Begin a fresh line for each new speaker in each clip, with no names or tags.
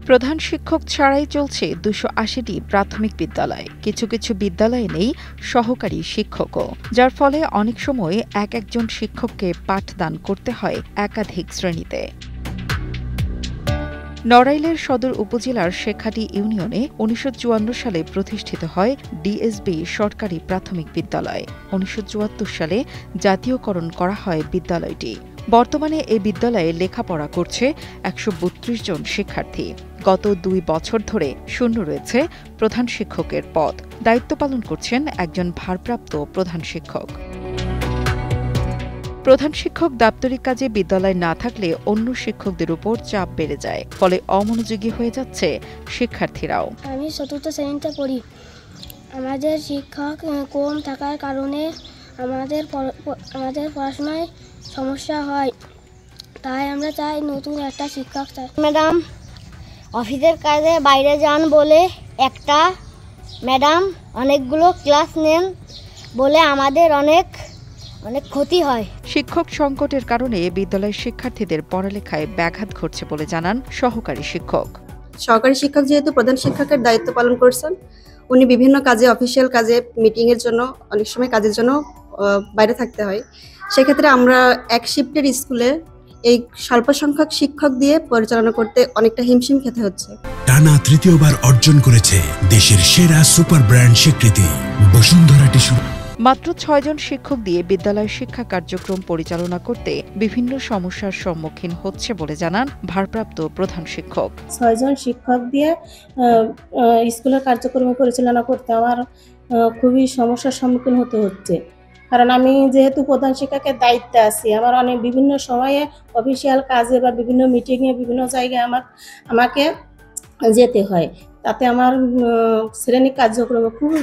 প্রধান শিক্ষক ছাড়াই চলছে ২৮০টি প্রাথমিক বিদ্যালয়। কিছু কিছু বিদ্যালয়ে নেই সহকারী শিক্ষকও, যার ফলে অনেক সময় একজন শিক্ষককে পাঠদান করতে হয় একাধিক শ্রেণীতে। নড়াইলের সদর উপজেলার শেখাটি ইউনিয়নে ১৯৫৪ সালে প্রতিষ্ঠিত হয় ডিএসবি সরকারি প্রাথমিক বিদ্যালয়। ১৯৭৪ সালে জাতীয়করণ করা হয় বিদ্যালয়টি। বর্তমানে এই বিদ্যালয়ে লেখাপড়া করছে ১৩২ জন শিক্ষার্থী। গত ২ বছর ধরে শূন্য রয়েছে প্রধান শিক্ষকের পদ। দায়িত্ব পালন করছেন একজন ভারপ্রাপ্ত প্রধান শিক্ষক। প্রধান শিক্ষক দাপ্তরিক কাজে বিদ্যালয় না থাকলে অন্য শিক্ষকদের উপর চাপ বেড়ে যায়, ফলে অমনোযোগী হয়ে যাচ্ছে শিক্ষার্থীরাও।
আমি ৪র্থ শ্রেণীতে পড়ি। আমাদের শিক্ষক কম থাকার কারণে আমাদের পড়াশোনায় সমস্যা হয়, তাই আমরা চাই নতুন একটা শিক্ষক চাই।
ম্যাডাম অফিসের কাজে বাইরে যান বলে একটা ম্যাডাম অনেকগুলো ক্লাস নেন বলে আমাদের অনেক ক্ষতি হয়।
শিক্ষক সংকটের কারণে বিদ্যালয়ের শিক্ষার্থীদের পড়ালেখায় ব্যাঘাত ঘটছে বলে জানান সহকারী শিক্ষক।
সহকারী শিক্ষক যেহেতু প্রধান শিক্ষকের দায়িত্ব পালন করছেন, উনি বিভিন্ন কাজে, অফিসিয়াল কাজে, মিটিংয়ের জন্য, অনেক সময় কাজের জন্য বাইরে থাকতে হয়। সেক্ষেত্রে আমরা এক শিফটের স্কুলে এই স্বল্প সংখ্যক শিক্ষক দিয়ে পরিচালনা করতে অনেকটা হিমশিম খেতে হচ্ছে।
টানা তৃতীয়বার অর্জন করেছে দেশের সেরা সুপার ব্র্যান্ড স্বীকৃতি বসুন্ধরা টিস্যু।
মাত্র ৬ জন শিক্ষক দিয়ে বিদ্যালয় শিক্ষা কার্যক্রম পরিচালনা করতে বিভিন্ন সমস্যার সম্মুখীন হচ্ছে বলে জানান ভারপ্রাপ্ত প্রধান শিক্ষক।
৬ জন শিক্ষক দিয়ে স্কুলের কার্যক্রম পরিচালনা করতে আমার খুবই সমস্যার সম্মুখীন হতে হচ্ছে। কারণ আমি যেহেতু প্রধান শিক্ষকের দায়িত্বে আছি, আমার অনেক বিভিন্ন সময়ে অফিসিয়াল কাজে বা বিভিন্ন মিটিংয়ে বিভিন্ন জায়গায় আমাকে যেতে হয়, তাতে আমার শ্রেণী কার্যক্রম খুবই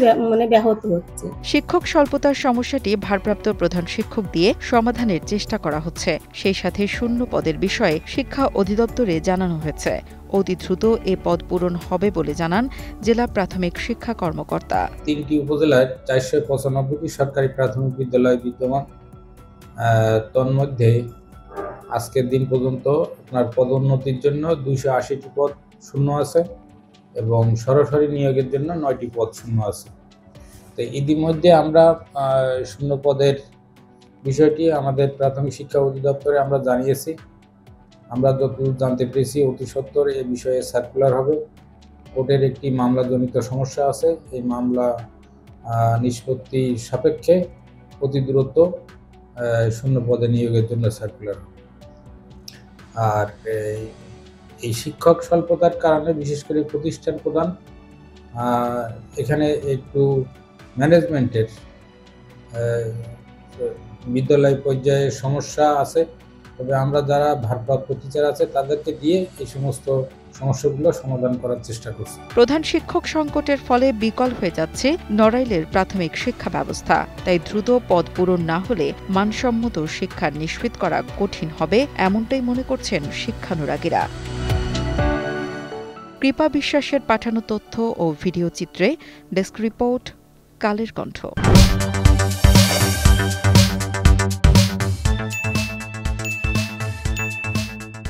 ব্যাহত হচ্ছে।
শিক্ষক স্বল্পতার সমস্যাটি ভারপ্রাপ্ত প্রধান শিক্ষক দিয়ে সমাধানের চেষ্টা করা হচ্ছে। সেই সাথে শূন্য পদের বিষয়ে শিক্ষা অধিদপ্তরে জানানো হয়েছে। অতি দ্রুত এ পদ পূরণ হবে বলে জানান জেলা প্রাথমিক শিক্ষা কর্মকর্তা।
৩টি উপজেলায় ৪৯৫টি সরকারি প্রাথমিক বিদ্যালয় বিদ্যমান। তন্মধ্যে আজকের দিন পর্যন্ত আপনার পদোন্নতির জন্য ২৮০টি পদ শূন্য আছে এবং সরাসরি নিয়োগের জন্য ৯টি পদ শূন্য আছে। তো ইতিমধ্যে আমরা শূন্য পদের বিষয়টি আমাদের প্রাথমিক শিক্ষা অধিদপ্তরে আমরা জানিয়েছি। আমরা যতদূর জানতে পেরেছি অতি সত্বর এ বিষয়ে সার্কুলার হবে। কোর্টের একটি মামলাজনিত সমস্যা আছে, এই মামলা নিষ্পত্তি সাপেক্ষে অতি দ্রুত শূন্য পদে নিয়োগের জন্য সার্কুলার হবে। আর এই শিক্ষক স্বল্পতার কারণে বিশেষ করে প্রতিষ্ঠান প্রদান এখানে একটু ম্যানেজমেন্টের বিদ্যালয় পর্যায়ে সমস্যা আছে। তবে আমরা যারা ভারপ্রাপ্ত টিচার আছে তাদেরকে দিয়ে এই সমস্ত সমস্যাগুলো সমাধান করার চেষ্টা করছি।
প্রধান শিক্ষক সংকটের ফলে বিকল হয়ে যাচ্ছে নড়াইলের প্রাথমিক শিক্ষা ব্যবস্থা। তাই দ্রুত পদ পূরণ না হলে মানসম্মত শিক্ষা নিশ্চিত করা কঠিন হবে, এমনটাই মনে করছেন শিক্ষানুরাগীরা। কৃপা বিশ্বাসের পাঠানো তথ্য ও ভিডিও চিত্রে ডেস্ক রিপোর্ট, কালের কণ্ঠ।